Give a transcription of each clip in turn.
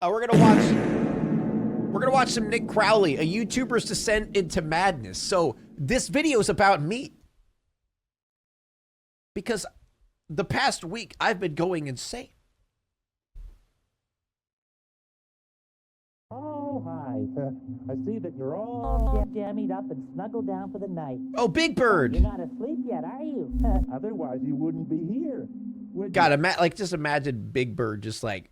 We're gonna watch some Nick Crowley, a YouTuber's descent into madness. So this video is about me. Because the past week I've been going insane. Oh, hi. I see that you're all jammied up and snuggled down for the night. Oh, Big Bird. You're not asleep yet, are you? Otherwise, you wouldn't be here. God, just imagine Big Bird just like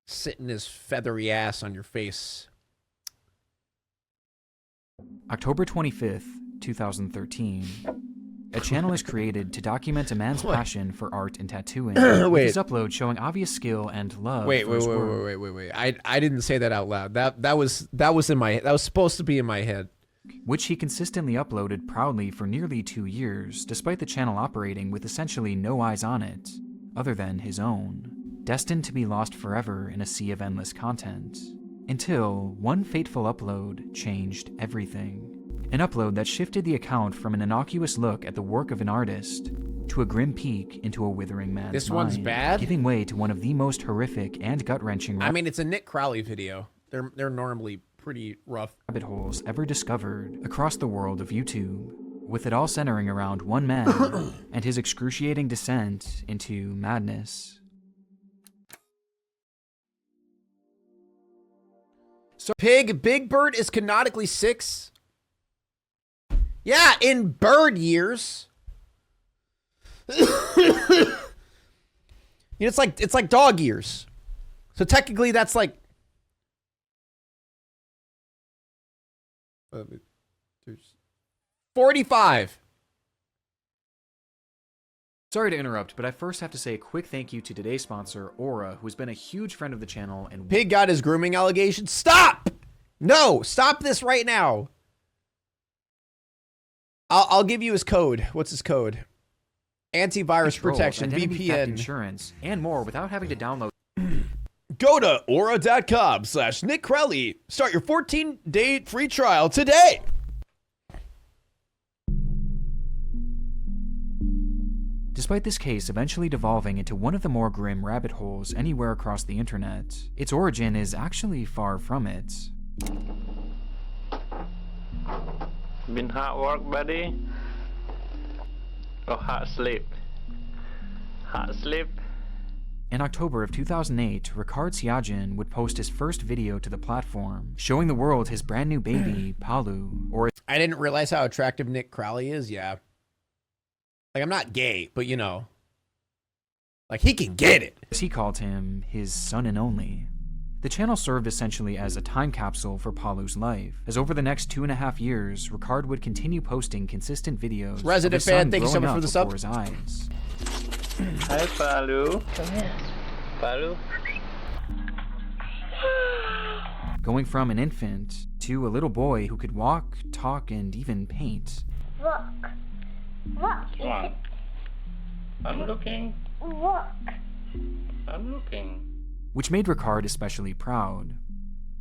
sitting his feathery ass on your face. October 25th, 2013. A channel is created to document a man's passion for art and tattooing. With his upload showing obvious skill and love. Wait. I didn't say that out loud. That was supposed to be in my head. Which he consistently uploaded proudly for nearly 2 years, despite the channel operating with essentially no eyes on it, other than his own, destined to be lost forever in a sea of endless content. Until one fateful upload changed everything. An upload that shifted the account from an innocuous look at the work of an artist to a grim peek into a withering man's This one's mind, bad? giving way to one of the most horrific and gut-wrenching I mean, it's a Nick Crowley video. They're normally pretty rough. Rabbit holes ever discovered across the world of YouTube, with it all centering around one man and his excruciating descent into madness. So Big Bird is canonically 6. Yeah, in bird years. It's like dog years. So technically that's like 45. Sorry to interrupt, but I first have to say a quick thank you to today's sponsor, Aura, who's been a huge friend of the channel and Pig got his grooming allegations. Stop! No, stop this right now. I'll give you his code. What's his code? Antivirus controlled, protection, identity theft VPN. insurance, and more without having to download. Go to aura.com/Nick Crowley. Start your 14-day free trial today. Despite this case eventually devolving into one of the more grim rabbit holes anywhere across the internet, its origin is actually far from it. Been hard work, buddy. Or hard sleep. Hard sleep. In October of 2008, Ricard Siajin would post his first video to the platform, showing the world his brand new baby, Palu, or I didn't realize how attractive Nick Crowley is, yeah. Like, I'm not gay, but you know. Like, he can get it. as he called him, his son and only. The channel served essentially as a time capsule for Palu's life, as over the next 2.5 years, Ricard would continue posting consistent videos Resident of his fan, son thank you so growing much for up the sub. before his eyes. Hi, Palu. Come here. Palu. Going from an infant to a little boy who could walk, talk, and even paint. Walk. Walk. Come on. I'm looking. Walk. I'm looking. Which made Ricard especially proud.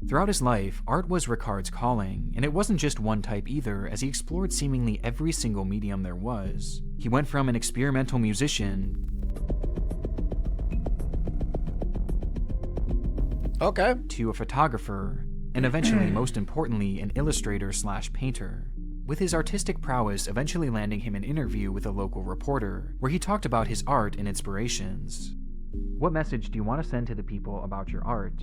Throughout his life, art was Ricard's calling, and it wasn't just one type either, as he explored seemingly every single medium there was. He went from an experimental musician to a photographer, and eventually, most importantly, an illustrator/painter. With his artistic prowess eventually landing him an interview with a local reporter, where he talked about his art and inspirations. What message do you want to send to the people about your art?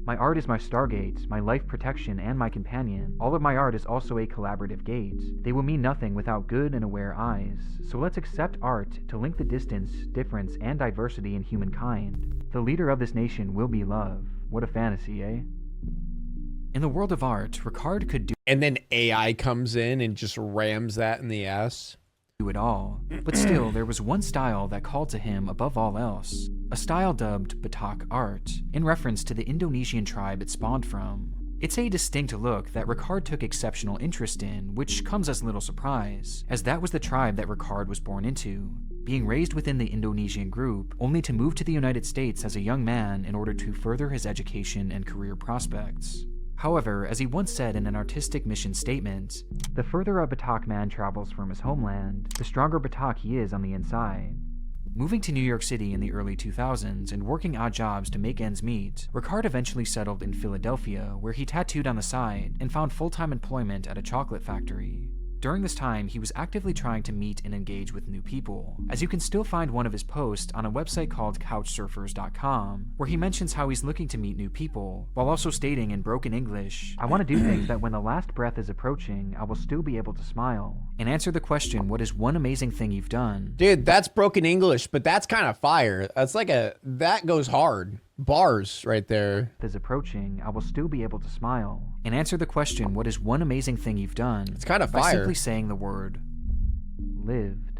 My art is my stargate, my life protection, and my companion. All of my art is also a collaborative gate. They will mean nothing without good and aware eyes. So let's accept art to link the distance, difference, and diversity in humankind. The leader of this nation will be love. What a fantasy, eh? In the world of art, Ricard could do And then AI comes in and just rams that in the ass. it all, but still there was one style that called to him above all else, a style dubbed Batak art, in reference to the Indonesian tribe it spawned from. It's a distinct look that Ricard took exceptional interest in, which comes as little surprise, as that was the tribe that Ricard was born into, being raised within the Indonesian group, only to move to the United States as a young man in order to further his education and career prospects. However, as he once said in an artistic mission statement, the further a Batak man travels from his homeland, the stronger Batak he is on the inside. Moving to New York City in the early 2000s and working odd jobs to make ends meet, Ricard eventually settled in Philadelphia, where he tattooed on the side and found full-time employment at a chocolate factory. During this time, he was actively trying to meet and engage with new people, as you can still find one of his posts on a website called couchsurfers.com, where he mentions how he's looking to meet new people, while also stating in broken English, "I want to do things that when the last breath is approaching, I will still be able to smile," and answer the question, what is one amazing thing you've done? Dude, that's broken English, but that's kind of fire. That's like that goes hard. Bars right there. Is approaching, I will still be able to smile, and answer the question, what is one amazing thing you've done? It's kind of by fire. simply saying the word lived.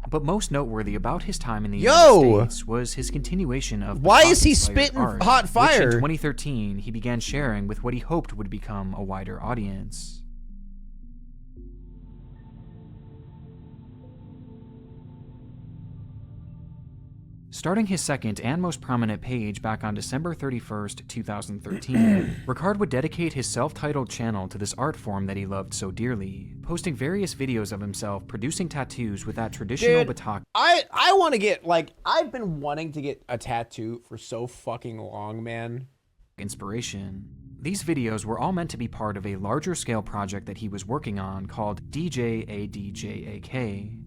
But most noteworthy about his time in the United States was his continuation of why is he Batak-inspired spitting art, hot fire? which in 2013 he began sharing with what he hoped would become a wider audience. Starting his second and most prominent page back on December 31st, 2013, Ricard would dedicate his self-titled channel to this art form that he loved so dearly, posting various videos of himself producing tattoos with that traditional Batak. I want to get, like, I've been wanting to get a tattoo for so fucking long, man. Inspiration. These videos were all meant to be part of a larger scale project that he was working on called DJADJAK,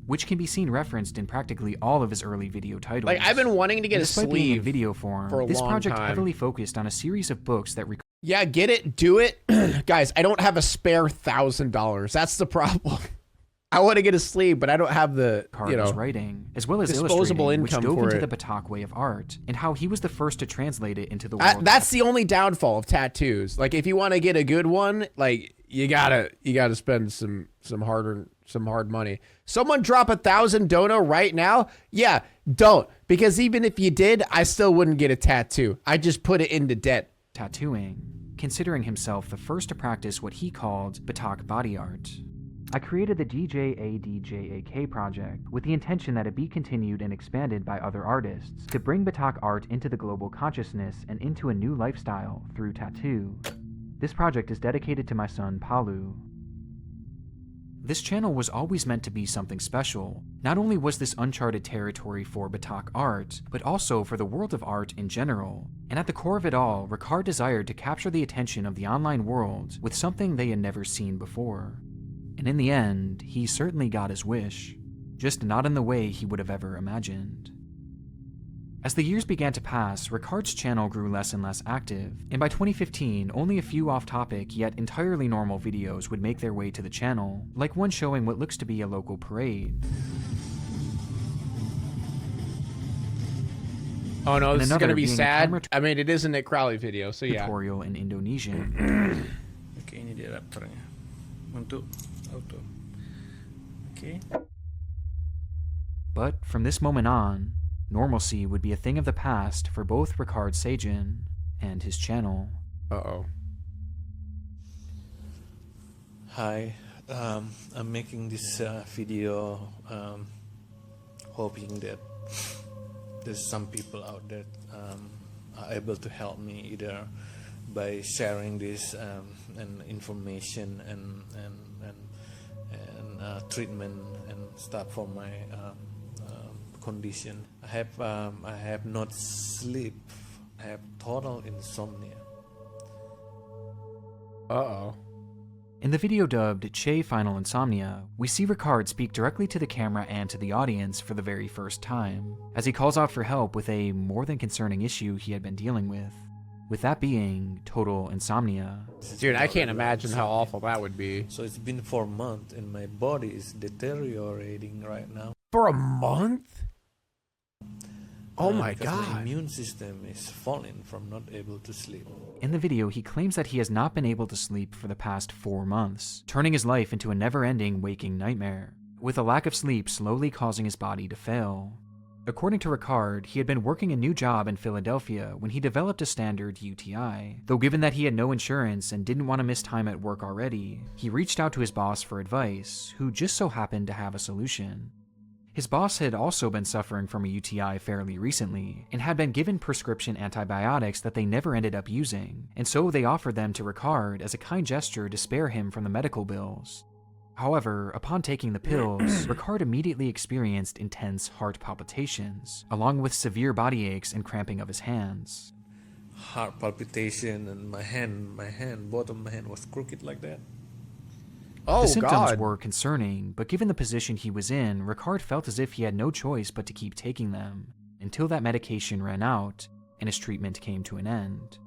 which can be seen referenced in practically all of his early video titles. Like, I've been wanting to get a Despite being in sleeve video form, for a this long project time. heavily focused on a series of books that Yeah, get it, do it. Guys, I don't have a spare $1,000. That's the problem. I want to get a sleeve, but I don't have the, Ricard was writing, as well as disposable illustrating, which income dove for into it. the Batak way of art, and how he was the first to translate it into the world. That's the only downfall of tattoos. Like, if you want to get a good one, like, you gotta spend some hard money. Someone drop 1,000 dono right now? Yeah, don't, because even if you did, I still wouldn't get a tattoo. I just put it into debt. Tattooing, considering himself the first to practice what he called Batak body art. I created the DJADJAK project with the intention that it be continued and expanded by other artists to bring Batak art into the global consciousness and into a new lifestyle through tattoo. This project is dedicated to my son, Palu. This channel was always meant to be something special. Not only was this uncharted territory for Batak art, but also for the world of art in general. And at the core of it all, Ricard desired to capture the attention of the online world with something they had never seen before. And in the end, he certainly got his wish, just not in the way he would have ever imagined. As the years began to pass, Ricard's channel grew less and less active, and by 2015, only a few off-topic yet entirely normal videos would make their way to the channel, like one showing what looks to be a local parade. Oh no, this is gonna be being a sad. camera I mean, it is a Nick Crowley video, so yeah. Tutorial in Indonesian. Oke, ini dia adapternya untuk auto. Oke. But from this moment on, normalcy would be a thing of the past for both Ricard Sajin and his channel. Uh-oh. Hi, I'm making this video hoping that there's some people out there are able to help me either by sharing this and information and treatment and stuff for my condition. I have not sleep. I have total insomnia. Uh-oh. In the video dubbed Che Final Insomnia, we see Ricard speak directly to the camera and to the audience for the very first time, as he calls out for help with a more than concerning issue he had been dealing with that being total insomnia. Dude, I can't imagine how awful that would be. So it's been 4 months and my body is deteriorating right now. For a month? Oh my Because god. my immune system is falling from not able to sleep. In the video, he claims that he has not been able to sleep for the past 4 months, turning his life into a never-ending waking nightmare, with a lack of sleep slowly causing his body to fail. According to Ricard, he had been working a new job in Philadelphia when he developed a standard UTI, though given that he had no insurance and didn't want to miss time at work already, he reached out to his boss for advice, who just so happened to have a solution. His boss had also been suffering from a UTI fairly recently, and had been given prescription antibiotics that they never ended up using, and so they offered them to Ricard as a kind gesture to spare him from the medical bills. However, upon taking the pills, Ricard immediately experienced intense heart palpitations, along with severe body aches and cramping of his hands. Heart palpitation, and my hand, both of my hand was crooked like that. Oh, The symptoms God. were concerning, but given the position he was in, Ricard felt as if he had no choice but to keep taking them, until that medication ran out and his treatment came to an end.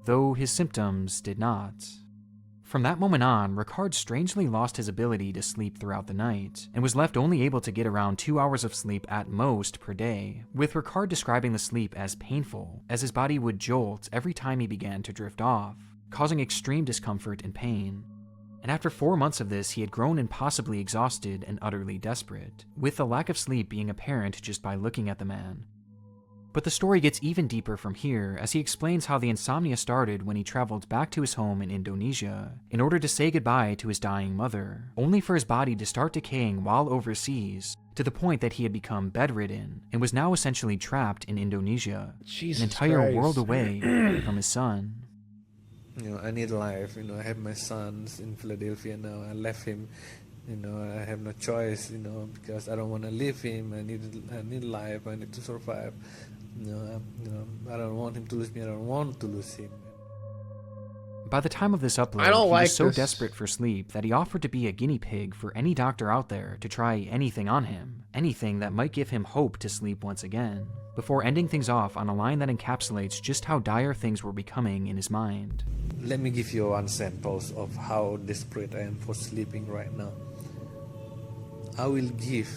Though his symptoms did not. From that moment on, Ricard strangely lost his ability to sleep throughout the night, and was left only able to get around 2 hours of sleep at most per day, with Ricard describing the sleep as painful, as his body would jolt every time he began to drift off, causing extreme discomfort and pain. And after 4 months of this, he had grown impossibly exhausted and utterly desperate, with the lack of sleep being apparent just by looking at the man. But the story gets even deeper from here, as he explains how the insomnia started when he traveled back to his home in Indonesia in order to say goodbye to his dying mother, only for his body to start decaying while overseas, to the point that he had become bedridden and was now essentially trapped in Indonesia, Jesus an entire Christ. world away from his son. You know, I need life. You know, I have my sons in Philadelphia now. I left him. You know, I have no choice. You know, because I don't want to leave him. I need life. I need to survive. You know, I don't want him to lose me. I don't want to lose him. By the time of this upload, I don't he like was so this. desperate for sleep that he offered to be a guinea pig for any doctor out there to try anything on him, anything that might give him hope to sleep once again, before ending things off on a line that encapsulates just how dire things were becoming in his mind. Let me give you one sample of how desperate I am for sleeping right now. I will give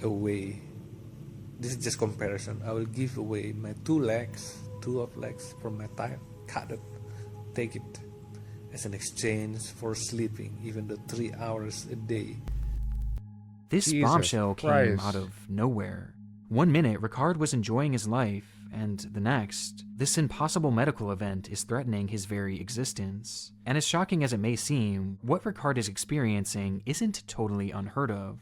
away, this is just comparison, I will give away my two legs from my thigh, cut it, take it as an exchange for sleeping even the 3 hours a day. This Jesus bombshell came Christ. out of nowhere. 1 minute, Ricard was enjoying his life, and the next, this impossible medical event is threatening his very existence. And as shocking as it may seem, what Ricard is experiencing isn't totally unheard of.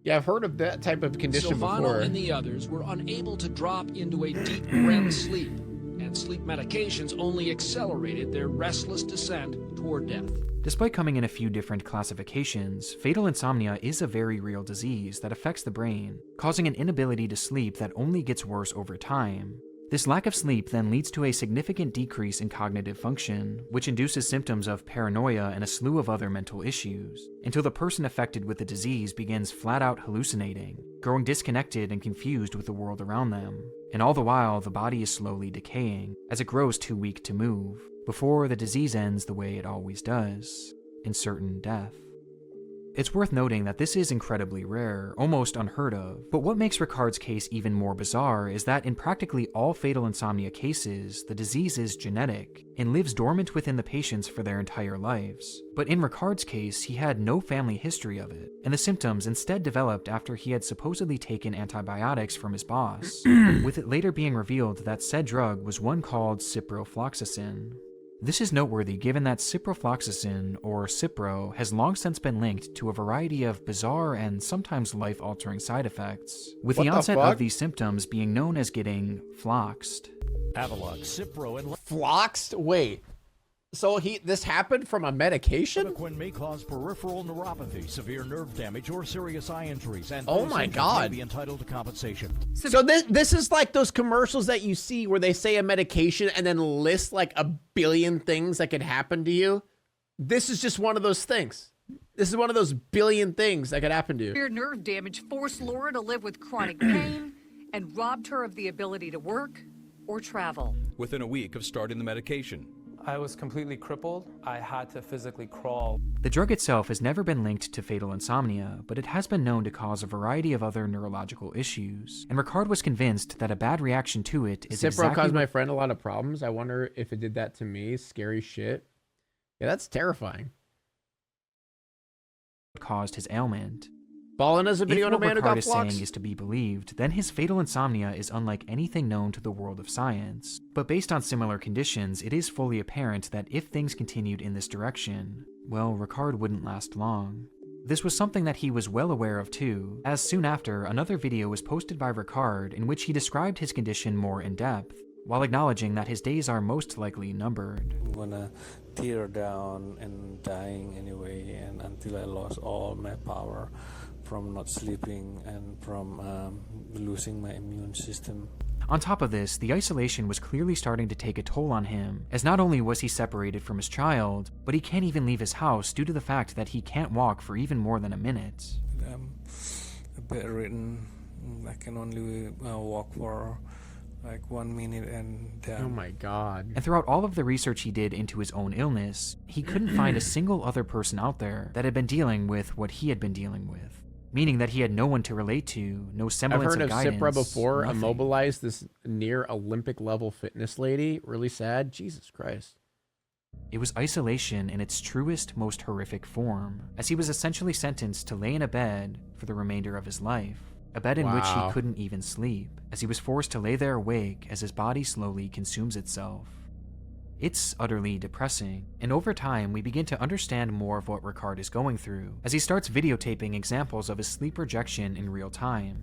Yeah, I've heard of that type of condition Silvano before. and the others were unable to drop into a deep REM sleep, and sleep medications only accelerated their restless descent toward death. Despite coming in a few different classifications, fatal insomnia is a very real disease that affects the brain, causing an inability to sleep that only gets worse over time. This lack of sleep then leads to a significant decrease in cognitive function, which induces symptoms of paranoia and a slew of other mental issues, until the person affected with the disease begins flat-out hallucinating, growing disconnected and confused with the world around them. And all the while, the body is slowly decaying, as it grows too weak to move, before the disease ends the way it always does, in certain death. It's worth noting that this is incredibly rare, almost unheard of, but what makes Ricard's case even more bizarre is that in practically all fatal insomnia cases, the disease is genetic and lives dormant within the patients for their entire lives. But in Ricard's case, he had no family history of it, and the symptoms instead developed after he had supposedly taken antibiotics from his boss, with it later being revealed that said drug was one called ciprofloxacin. This is noteworthy given that ciprofloxacin, or Cipro, has long since been linked to a variety of bizarre and sometimes life-altering side effects, with What the the onset fuck? of these symptoms being known as getting floxed. Avalok, Cipro, and Floxed? Wait. So this happened from a medication? Lidocaine may cause peripheral neuropathy, severe nerve damage, or serious eye injuries, and Oh those my injured God. may be entitled to compensation. So this is like those commercials that you see where they say a medication and then list like a billion things that could happen to you. This is just one of those things. This is one of those billion things that could happen to you. Severe nerve damage forced Laura to live with chronic pain and robbed her of the ability to work or travel. Within a week of starting the medication, I was completely crippled. I had to physically crawl. The drug itself has never been linked to fatal insomnia, but it has been known to cause a variety of other neurological issues, and Ricard was convinced that a bad reaction to it is Cipro exactly caused what my friend a lot of problems. I wonder if it did that to me. Scary shit. Yeah, that's terrifying. caused his ailment. Ballin' as a video If on a what man who Ricard got is saying floxed. is to be believed, then his fatal insomnia is unlike anything known to the world of science. But based on similar conditions, it is fully apparent that if things continued in this direction, well, Ricard wouldn't last long. This was something that he was well aware of too, as soon after, another video was posted by Ricard in which he described his condition more in depth, while acknowledging that his days are most likely numbered. I'm gonna tear down and dying anyway, and until I lost all my power from not sleeping and from losing my immune system. On top of this, the isolation was clearly starting to take a toll on him, as not only was he separated from his child, but he can't even leave his house due to the fact that he can't walk for even more than a minute. I'm a bedridden. I can only walk for like 1 minute and Oh my God. And throughout all of the research he did into his own illness, he couldn't find a single other person out there that had been dealing with what he had been dealing with. Meaning that he had no one to relate to, no semblance I've heard of of guidance. Cipra before. nothing. Immobilized this near Olympic level fitness lady. Really sad. Jesus Christ. It was isolation in its truest, most horrific form, as he was essentially sentenced to lay in a bed for the remainder of his life. A bed in which Wow. he couldn't even sleep, as he was forced to lay there awake as his body slowly consumes itself. It's utterly depressing, and over time we begin to understand more of what Ricard is going through, as he starts videotaping examples of his sleep rejection in real time.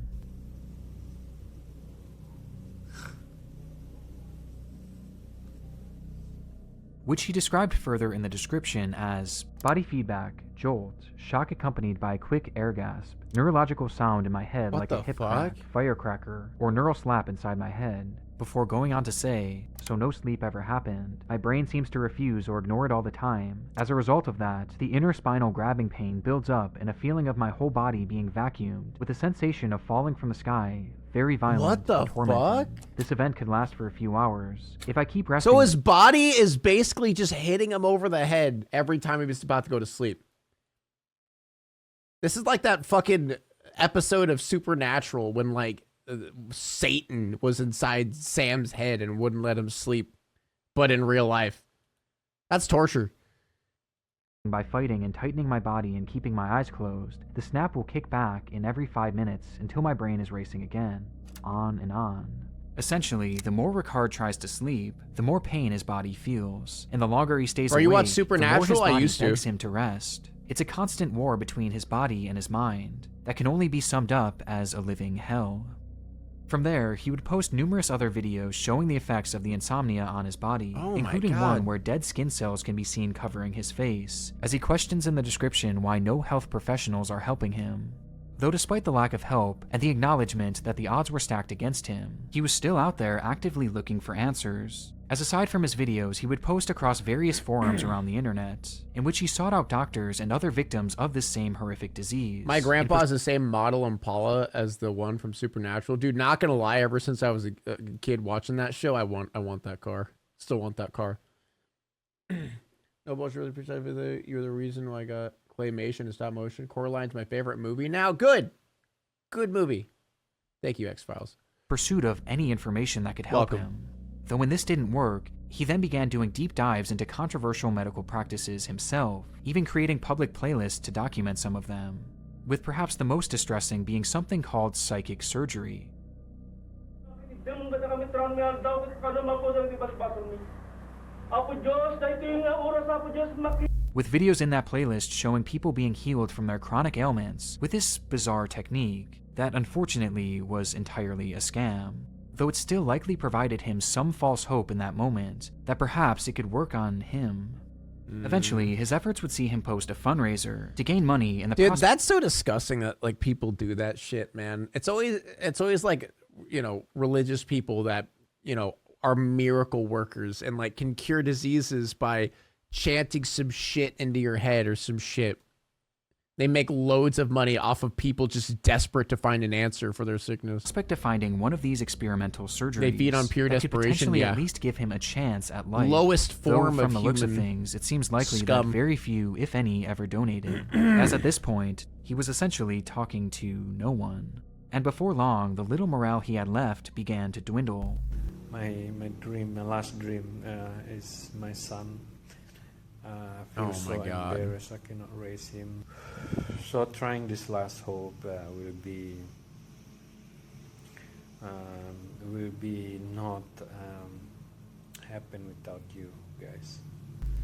Which he described further in the description as body feedback, jolt, shock accompanied by a quick air gasp, neurological sound in my head What like the a hip fuck? crack, firecracker, or neural slap inside my head, before going on to say, so no sleep ever happened. My brain seems to refuse or ignore it all the time. As a result of that, the inner spinal grabbing pain builds up and a feeling of my whole body being vacuumed, with a sensation of falling from the sky, very violent What the and tormenting. fuck? This event could last for a few hours. If I keep resting... So his body is basically just hitting him over the head every time he was about to go to sleep. This is like that fucking episode of Supernatural when like Satan was inside Sam's head and wouldn't let him sleep, but in real life. That's torture. By fighting and tightening my body and keeping my eyes closed, the snap will kick back in every 5 minutes until my brain is racing again. On and on. Essentially, the more Ricard tries to sleep, the more pain his body feels, and the longer he stays Bro, awake, you watch the more his Supernatural? I body used to. begs him to rest. It's a constant war between his body and his mind that can only be summed up as a living hell. From there, he would post numerous other videos showing the effects of the insomnia on his body, Oh my including God. one where dead skin cells can be seen covering his face, as he questions in the description why no health professionals are helping him. Though despite the lack of help and the acknowledgement that the odds were stacked against him, he was still out there actively looking for answers. As aside from his videos, he would post across various forums around the internet, in which he sought out doctors and other victims of this same horrific disease. My grandpa has the same model Impala as the one from Supernatural. Dude, not gonna lie, ever since I was a kid watching that show, I want that car. Still want that car. No bullshit, really appreciate it. You're the reason why I got claymation and stop motion. Coraline's my favorite movie now. Good movie. Thank you, X-Files. Pursuit of any information that could help Welcome. him. Though when this didn't work, he then began doing deep dives into controversial medical practices himself, even creating public playlists to document some of them, with perhaps the most distressing being something called psychic surgery. With videos in that playlist showing people being healed from their chronic ailments with this bizarre technique that unfortunately was entirely a scam, though it still likely provided him some false hope in that moment that perhaps it could work on him. Eventually, his efforts would see him post a fundraiser to gain money in the Dude, process. that's so disgusting that like people do that shit, man. It's always like, you know, religious people that, you know, are miracle workers and like can cure diseases by chanting some shit into your head or some shit. They make loads of money off of people just desperate to find an answer for their sickness. Prospect of finding one of these experimental surgeries They feed on pure that could desperation, potentially yeah. at least give him a chance at life. Lowest form Though of from the looks of human things, it seems likely scum. that very few, if any, ever donated, as at this point, he was essentially talking to no one. And before long, the little morale he had left began to dwindle. My last dream is my son. I feel so embarrassed I cannot raise him. So trying this last hope will be not happen without you guys.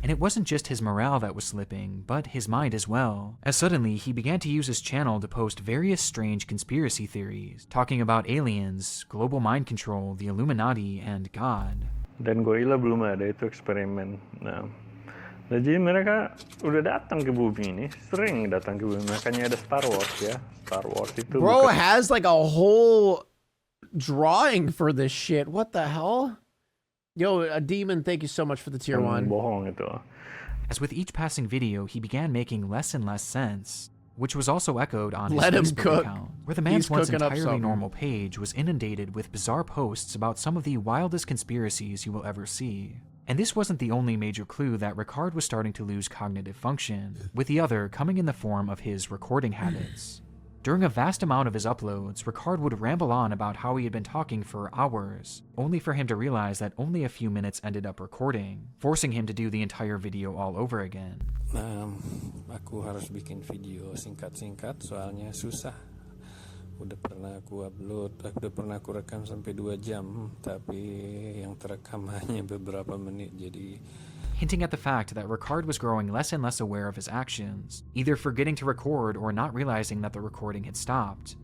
And it wasn't just his morale that was slipping, but his mind as well, as suddenly he began to use his channel to post various strange conspiracy theories, talking about aliens, global mind control, the Illuminati, and God. Dan gorila belum ada itu eksperimen. Nah, jadi mereka udah datang ke bumi ini, sering datang ke bumi. Makanya ada Star Wars ya. Star Wars itu. Bro has like a whole drawing for this shit. What the hell? Yo, a demon, thank you so much for the tier 1. Bohong itu. As with each passing video, he began making less and less sense, which was also echoed on his Let him Facebook cook. account, where the man's He's once cooking up entirely something. normal page was inundated with bizarre posts about some of the wildest conspiracies you will ever see. And this wasn't the only major clue that Ricard was starting to lose cognitive function, with the other coming in the form of his recording habits. During a vast amount of his uploads, Ricard would ramble on about how he had been talking for hours, only for him to realize that only a few minutes ended up recording, forcing him to do the entire video all over again. Aku harus bikin video singkat-singkat soalnya susah. Udah pernah aku upload, udah pernah aku rekam sampai 2 jam, tapi yang terekam hanya beberapa menit, jadi hinting at the fact that Ricard was growing less and less aware of his actions, either forgetting to record or not realizing that the recording had stopped.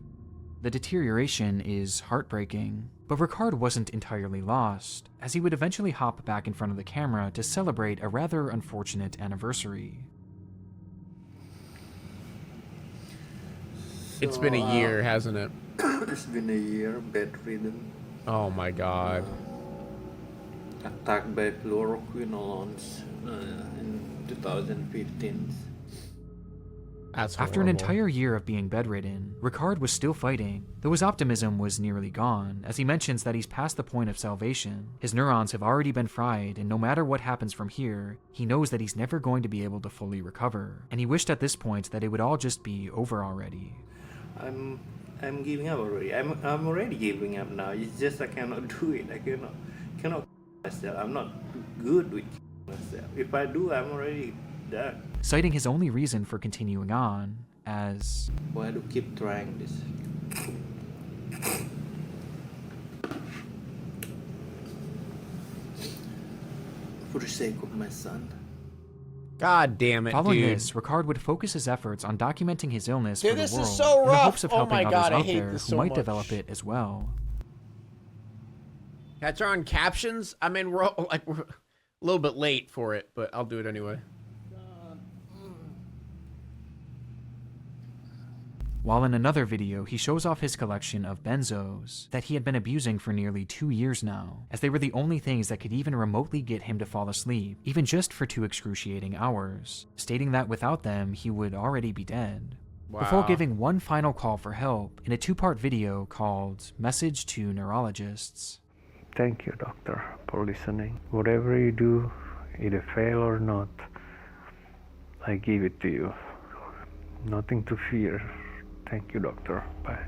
The deterioration is heartbreaking, but Ricard wasn't entirely lost, as he would eventually hop back in front of the camera to celebrate a rather unfortunate anniversary. It's been a year, hasn't it? It's been a year bedridden. Oh my god. Attacked by fluoroquinolones in 2015. That's After an horrible. entire year of being bedridden, Ricard was still fighting, though his optimism was nearly gone, as he mentions that he's past the point of salvation. His neurons have already been fried, and no matter what happens from here, he knows that he's never going to be able to fully recover, and he wished at this point that it would all just be over already. I'm giving up already. I'm already giving up now. It's just I cannot do it. I cannot myself. I'm not good with myself. If I do, I'm already done. Citing his only reason for continuing on as, why do keep trying this? For the sake of my son. God damn it, following dude. this, Ricard would focus his efforts on documenting his illness Dude, for the this is world, so in the rough. hopes of Oh helping my others God, I out hate there this who so might much. develop it as well. Can I turn on captions? I mean, we're a little bit late for it, but I'll do it anyway. While in another video, he shows off his collection of benzos that he had been abusing for nearly 2 years now, as they were the only things that could even remotely get him to fall asleep, even just for 2 excruciating hours, stating that without them, he would already be dead. Wow. Before giving one final call for help in a 2-part video called Message to Neurologists. Thank you, doctor, for listening. Whatever you do, either fail or not, I give it to you. Nothing to fear. Thank you, doctor. Bye.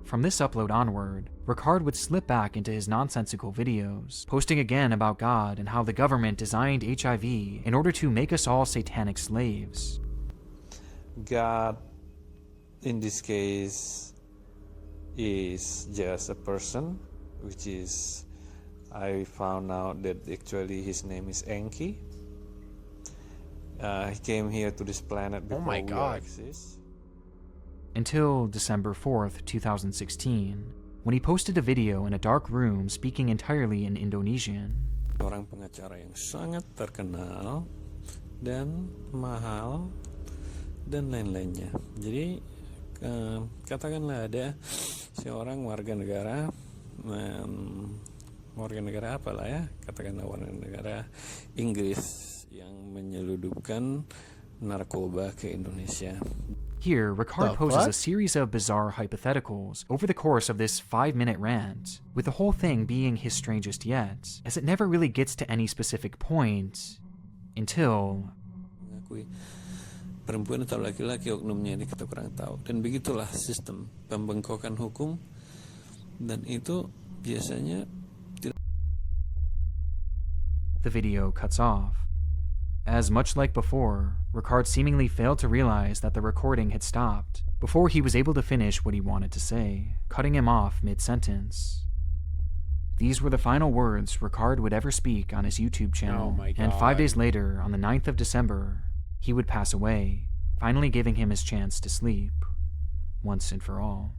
From this upload onward, Ricard would slip back into his nonsensical videos, posting again about God and how the government designed HIV in order to make us all satanic slaves. God, in this case, is just a person, which is, I found out that actually his name is Enki. He came here to this planet before my we God. exist. Until December 4th, 2016, when he posted a video in a dark room speaking entirely in Indonesian. Orang pengacara yang sangat terkenal dan mahal dan lain-lainnya. Jadi katakanlah ada seorang warga negara apalah ya, katakanlah warga negara Inggris yang menyeludupkan narkoba ke Indonesia. Here, Ricard poses a series of bizarre hypotheticals over the course of this 5-minute rant, with the whole thing being his strangest yet, as it never really gets to any specific point until Mengakui perempuan atau laki-laki oknumnya ini kita kurang tahu, dan begitulah sistem pembengkokan hukum, dan itu biasanya tidak. the video cuts off. As much like before, Ricard seemingly failed to realize that the recording had stopped before he was able to finish what he wanted to say, cutting him off mid-sentence. These were the final words Ricard would ever speak on his YouTube channel. Oh my And God. 5 days later, on the 9th of December, he would pass away, finally giving him his chance to sleep, once and for all.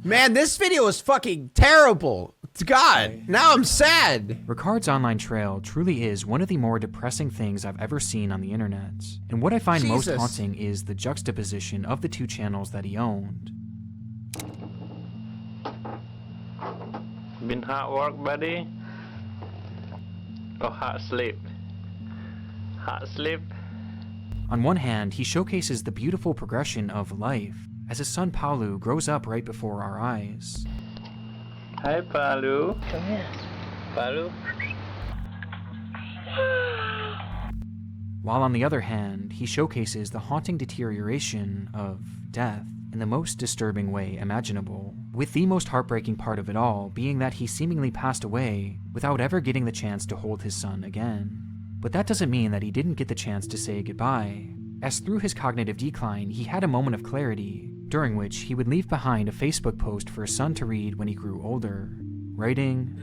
Man, this video is fucking terrible. God, now I'm sad. Ricard's online trail truly is one of the more depressing things I've ever seen on the internet. And what I find most Jesus. haunting is the juxtaposition of the two channels that he owned. Been hard work, buddy? Or hard sleep? Hard sleep? On one hand, he showcases the beautiful progression of life as his son Paulo grows up right before our eyes. Hi, Palu. Come here. Palu. While on the other hand, he showcases the haunting deterioration of death in the most disturbing way imaginable, with the most heartbreaking part of it all being that he seemingly passed away without ever getting the chance to hold his son again. But that doesn't mean that he didn't get the chance to say goodbye, as through his cognitive decline, he had a moment of clarity, during which he would leave behind a Facebook post for his son to read when he grew older, writing,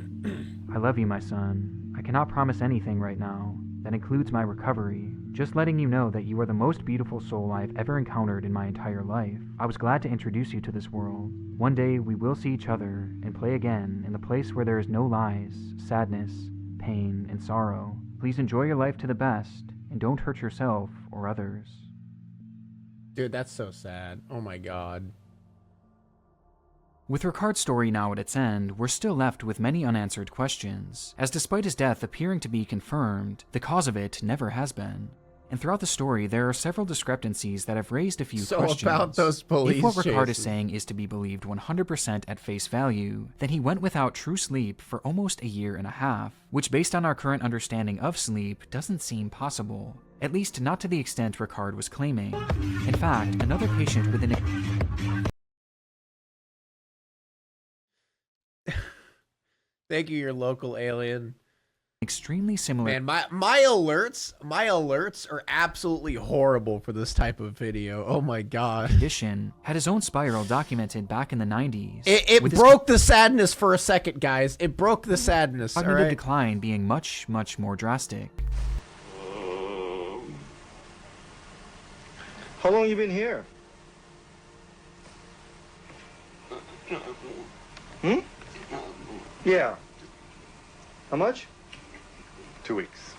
"I love you, my son. I cannot promise anything right now. That includes my recovery. Just letting you know that you are the most beautiful soul I've ever encountered in my entire life. I was glad to introduce you to this world. One day we will see each other and play again in the place where there is no lies, sadness, pain, and sorrow. Please enjoy your life to the best, and don't hurt yourself or others." Dude, that's so sad. Oh my God. With Ricard's story now at its end, we're still left with many unanswered questions, as despite his death appearing to be confirmed, the cause of it never has been. And throughout the story, there are several discrepancies that have raised a few questions. So about those police If what Ricard is chases. saying is to be believed 100% at face value, then he went without true sleep for almost a year and a half, which based on our current understanding of sleep doesn't seem possible. At least not to the extent Ricard was claiming. In fact, another patient with an Thank you, your local alien. extremely similar Man, my alerts are absolutely horrible for this type of video. Oh my God. condition had his own spiral documented back in the 90s. It with his broke the sadness for a second, guys. It broke the sadness, all cognitive right? decline being much, much more drastic. How long you been here? Hmm? Yeah. How much? 2 weeks.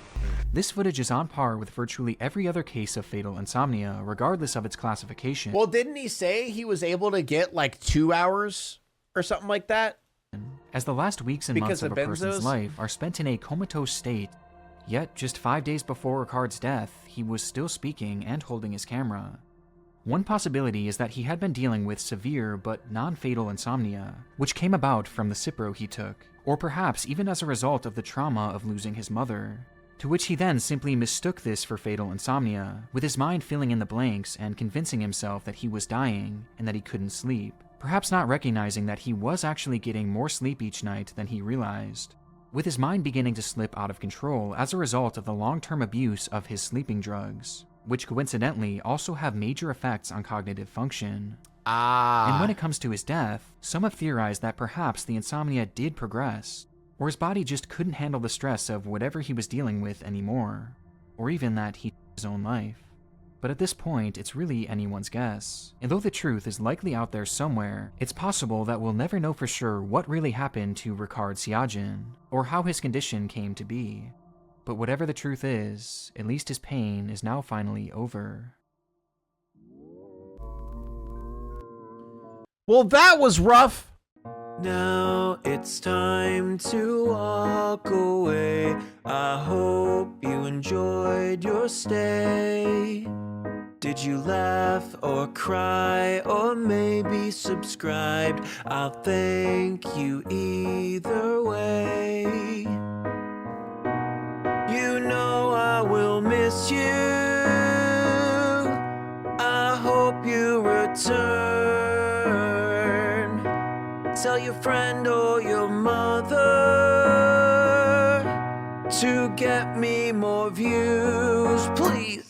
This footage is on par with virtually every other case of fatal insomnia, regardless of its classification. Well, didn't he say he was able to get like 2 hours or something like that? As the last weeks and Because months of of a person's benzos? life are spent in a comatose state. Yet, just 5 days before Ricard's death, he was still speaking and holding his camera. One possibility is that he had been dealing with severe but non-fatal insomnia, which came about from the Cipro he took, or perhaps even as a result of the trauma of losing his mother, to which he then simply mistook this for fatal insomnia, with his mind filling in the blanks and convincing himself that he was dying and that he couldn't sleep, perhaps not recognizing that he was actually getting more sleep each night than he realized, with his mind beginning to slip out of control as a result of the long-term abuse of his sleeping drugs, which coincidentally also have major effects on cognitive function. And when it comes to his death, some have theorized that perhaps the insomnia did progress, or his body just couldn't handle the stress of whatever he was dealing with anymore, or even that he took his own life. But at this point, it's really anyone's guess. And though the truth is likely out there somewhere, it's possible that we'll never know for sure what really happened to Ricard Siagen, or how his condition came to be. But whatever the truth is, at least his pain is now finally over. Well, that was rough. Now it's time to walk away. I hope you enjoyed your stay. Did you laugh or cry or maybe subscribed? I'll thank you either way. You know I will miss you. I hope you return. Tell your friend or your mother to get me more views, please.